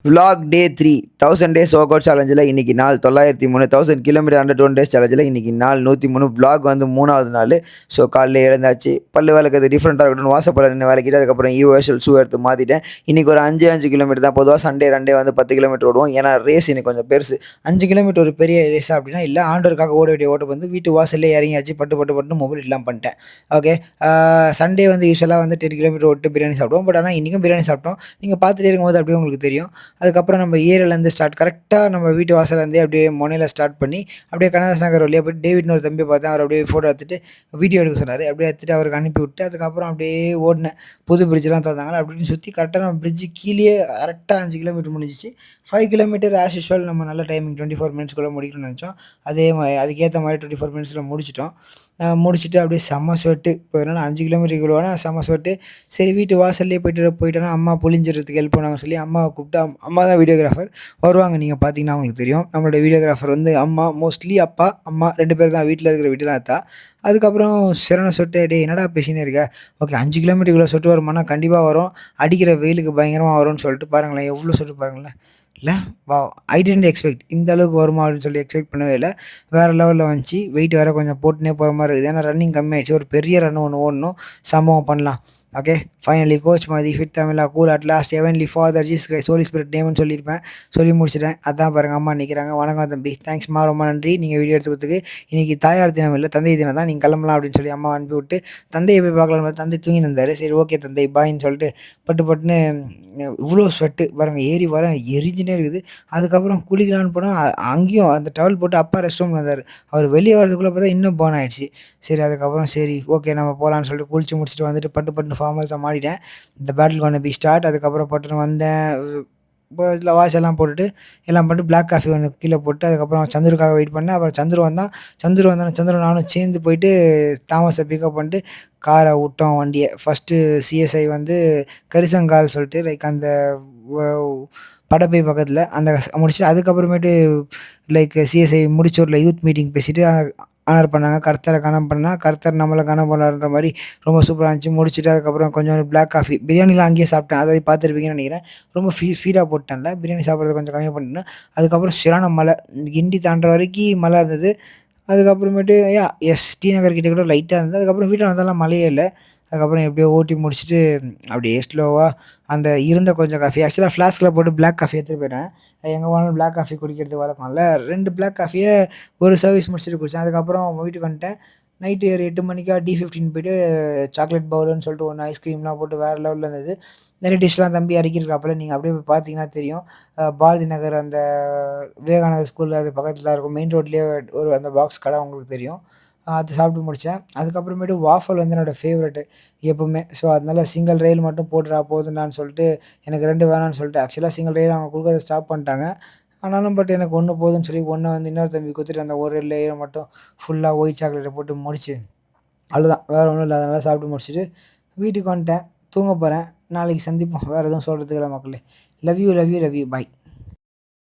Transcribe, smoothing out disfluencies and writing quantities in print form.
Vlog டே 3 1000 days work out சேலஞ்சில இன்னைக்கு நாள் 903 1000 kilometre under 20 days சேலஞ்சில இன்னைக்கு நாள் 103 விளாக் வந்து 3வது நாள். ஸோ காலைல எழுந்தாச்சு, பல்லு விளக்குறது டிஃப்ரெண்ட்டாக இருக்கட்டும்னு வாசப்பட நின்று விளக்கிட்டு அதுக்கப்புறம் யூஎஸ்எல் ஷூ எடுத்து மாற்றிட்டேன். இன்றைக்கி ஒரு 5 கிலோமீட்டர் தான். பொதுவாக சண்டே ரண்டே வந்து 10 கிலோமீட்டர் ஓடுவோம். ஏன்னா ரேஸ் இன்னைக்கு கொஞ்சம் பெருசு. 5 கிலோமீட்டர் ஒரு பெரிய ரேஸா அப்படின்னா இல்லை, ஆண்டவருக்காக ஓட வேண்டிய ஓட்டம் வந்து வீட்டு வாசல்லே இறங்கியாச்சு, பட்டு பட்டு பட்டுன்னு மொபைல் இல்லாமல் பண்ணிட்டேன். ஓகே, சண்டே வந்து யூஸ்வலாக வந்து 10 கிலோமீட்டர் ஓட்டு பிரியாணி சாப்பிடுவோம். பட் ஆனால் இன்றைக்கும் பிரியாணி சாப்பிட்டோம். நீங்கள் பார்த்துட்டே இருக்கும்போது அப்படியே உங்களுக்கு தெரியும். அதுக்கப்புறம் நம்ம ஏரியாலேருந்து கரெக்டாக நம்ம வீட்டு வாசலேருந்தே அப்படியே முனையில ஸ்டார்ட் பண்ணி அப்படியே கனகதாஸ் நகர் வழியா போய்ட்டு டேவிட்னு ஒரு தம்பியை பார்த்தேன். அவர் அப்படியே ஃபோட்டோ எடுத்துட்டு வீடியோ எடுக்க சொன்னார். அப்படியே எடுத்துட்டு அவருக்கு அனுப்பி விட்டு அதுக்கப்புறம் அப்படியே ஓடினேன். புது பிரிட்ஜ்லாம் திறந்தாங்களா அப்படின்னு சுற்றி கரெக்டாக நம்ம பிரிட்ஜு கீழேயே கரெக்டாக 5 கிலோமீட்டர் முடிஞ்சிச்சு. 5 கிலோமீட்டர் ஆஸ் யூஷுவல் நம்ம நல்ல டைமிங் 24 மினிட்ஸ்க்குள்ளே முடிக்கணும்னு நினச்சோம். அதே மாதிரி அதுக்கேற்ற மாதிரி 24 மினிட்ஸில் முடிச்சிட்டோம். முடிச்சுட்டு அப்படியே செம்ம ஸ்வெட்டு. இப்போ என்னன்னா 5 கிலோமீட்டர் இவ்வளோனா செம்ம ஸ்வெட்டு. சரி வீட்டு வாசல்லே போயிட்டோன்னா அம்மா புழிஞ்சிறதுக்கு ஹெல்ப் பண்ணுவாங்கன்னு சொல்லி அம்மாவை கூப்பிட்டு அம்மா தான் வீடியோகிராஃபர் வருவாங்க. நீங்கள் பார்த்தீங்கன்னா உங்களுக்கு தெரியும். நம்மளோட வீடியோகிராஃபர் வந்து அம்மா, மோஸ்ட்லி அப்பா, அம்மா 2 பேர் தான் வீட்டில் இருக்கிற வீட்டுலாம் எடுத்தா. அதுக்கப்புறம் சரியான சொட்டு, டேய் என்னடா பேசினே இருக்க? ஓகே 5 கிலோமீட்டர் இவ்வளோ சொட்டு வருமானா கண்டிப்பாக வரும். அடிக்கிற வெயிலுக்கு பயங்கரமாக வரும்னு சொல்லிட்டு பாருங்களேன், எவ்வளோ சொட்டு பாருங்களேன். இல்லை வாவ்! ஐ டிட்ன்ட் எக்ஸ்பெக்ட் இந்த அளவுக்கு வருமா அப்படின்னு சொல்லி எக்ஸ்பெக்ட் பண்ணவே இல்லை. வேறு லெவலில் வந்துச்சு. வெயிட் வேறு கொஞ்சம் போட்டுனே போகிற மாதிரி இருக்குது. ஏன்னா ரன்னிங் கம்மியாயிடுச்சு. ஒரு பெரிய ரன் ஒன்று ஓடணும், சம்பவம் பண்ணலாம். Okay, finally coach Mathi fit Tamizha cool at last heavenly father Jesus Christ holy spirit நேம்னு சொல்லியிருப்பேன். சொல்லி முடிச்சிட்டேன். அதான் பாருங்கள் அம்மா நிற்கிறாங்க. வணக்கம் தம்பி, தேங்க்ஸ்மா, ரொம்ப நன்றி நீங்கள் வீடியோ எடுத்து கொடுத்துக்கு. இன்றைக்கி தாயார் தினம் இல்லை, தந்தை தினம் தான், நீங்கள் கிளம்பலாம் அப்படின்னு சொல்லி அம்மா அனுப்பி விட்டு தந்தையை போய் பார்க்கலாம். தந்தை தூங்கின்னு இருந்தார். சரி ஓகே தந்தை பாயின்னு சொல்லிட்டு பட்டு பட்டுன்னு இவ்வளோ ஸ்வெட்டு பாருங்கள், ஏறி வர எரிஞ்சுனே இருக்குது. அதுக்கப்புறம் குளிக்கலான்னு போனால் அங்கேயும் அந்த டவல் போட்டு அப்பா ரெஸ்ட் ரூமில் இருந்தார். அவர் வெளியே வரதுக்குள்ளே பார்த்தா இன்னும் போன் ஆகிடுச்சு. சரி அதுக்கப்புறம் சரி ஓகே நம்ம போகலான்னு சொல்லிட்டு குளிச்சு முடிச்சுட்டு வந்துட்டு பட்டு பட்டுன்னு ஃபார்மல்ஸாக மாறிட்டேன். இந்த பேட்டில் கொண்டு பி ஸ்டார்ட். அதுக்கப்புறம் பட்டுன்னு வந்தேன். இப்போ இதில் வாட்ச் எல்லாம் போட்டுட்டு எல்லாம் பண்ணிட்டு பிளாக் காஃபி ஒன்று கீழே போட்டு அதுக்கப்புறம் சந்துருக்காக வெயிட் பண்ணேன். அப்புறம் சந்துரு நானும் சேர்ந்து போயிட்டு தாமஸை பிக்கப் பண்ணிட்டு காரை விட்டோம் வண்டியை. ஃபஸ்ட்டு சிஎஸ்ஐ வந்து கரிசங்கால் சொல்லிட்டு லைக் அந்த படப்பை பக்கத்தில் அந்த முடிச்சுட்டு அதுக்கப்புறமேட்டு லைக் சிஎஸ்ஐ முடிச்சூரில் யூத் மீட்டிங் பேசிவிட்டு ஆனர் பண்ணாங்க. கர்த்தரை கனம் பண்ணால் கர்த்தர் நம்மளை கனம் பண்ணார்ன்ற மாதிரி ரொம்ப சூப்பராக இருந்துச்சு. முடிச்சுட்டு அதுக்கப்புறம் கொஞ்சம் பிளாக் காஃபி பிரியாணிலாம் அங்கேயே சாப்பிட்டேன். அதை பார்த்துருப்பீங்கன்னு நினைக்கிறேன். ரொம்ப ஸ்பீடாக போட்டேன்ல, பிரியாணி சாப்பிட்றது கொஞ்சம் கம்மியாக பண்ணிட்டேன். அதுக்கப்புறம் சரியான மழை, கிண்டி தாண்டுற வரைக்கும் மழை இருந்தது. அதுக்கப்புறமேட்டு டி நகர் கிட்டே கூட லைட்டாக இருந்தது. அதுக்கப்புறம் வீட்டில் வந்தாலும் மழையே இல்லை. அதுக்கப்புறம் எப்படியோ ஓட்டி முடிச்சுட்டு அப்படியே ஸ்லோவாக அந்த இருந்த கொஞ்சம் காஃபி ஆக்சுவலாக ஃப்ளாஸ்கில் போட்டு பிளாக் காஃபி எடுத்துகிட்டு போயிட்டேன். எங்கே போனாலும் பிளாக் காஃபி குடிக்கிறது வழக்கம்ல. 2 பிளாக் காஃபியை ஒரு சர்வீஸ் முடிச்சுட்டு குடித்தேன். அதுக்கப்புறம் வீட்டுக்கு வந்துட்டேன். நைட்டு ஒரு 8 மணிக்கா D15 போய்ட்டு சாக்லேட் பவுலுன்னு சொல்லிட்டு ஒன்று ஐஸ்கிரீம்லாம் போட்டு வேறு லெவலில் இருந்தது. நிறைய டிஷ்லாம் தம்பி அடிக்கிருக்காப்புல. நீங்கள் அப்படியே போய் பார்த்தீங்கன்னா தெரியும். பாரதி நகர் அந்த விவேகானந்தர் ஸ்கூலில் அது பக்கத்தில் தான் இருக்கும். மெயின் ரோட்லேயே ஒரு அந்த பாக்ஸ் கடை உங்களுக்கு தெரியும். அது சாப்பிட்டு முடித்தேன். அதுக்கப்புறமேட்டு வாஃபல் வந்து என்னோடய ஃபேவரெட்டு எப்போவுமே. ஸோ அதனால சிங்கிள் ரயில் மட்டும் போட்டுறா போதும்டான்னு சொல்லிட்டு எனக்கு 2 வேணான்னு சொல்லிட்டு ஆக்சுவலாக சிங்கிள் ரயில் அவங்க கொடுக்கறத ஸ்டாப் பண்ணிட்டாங்க. ஆனாலும் பட் எனக்கு 1 போதும்ன்னு சொல்லி 1 வந்து இன்னொரு தம்பி குடுத்துட்டு அந்த ஒரு லேயரை மட்டும் ஃபுல்லாக ஒயிட் சாக்லேட்டை போட்டு முடிச்சு அவ்வளோதான், வேறு ஒன்றும் இல்லை. அதனால் சாப்பிட்டு முடிச்சுட்டு வீட்டுக்கு வந்துட்டேன். தூங்க போகிறேன். நாளைக்கு சந்திப்போம். வேறு எதுவும் சொல்கிறதுக்கு இல்லை மக்களே. Love you, love you, love you. Bye.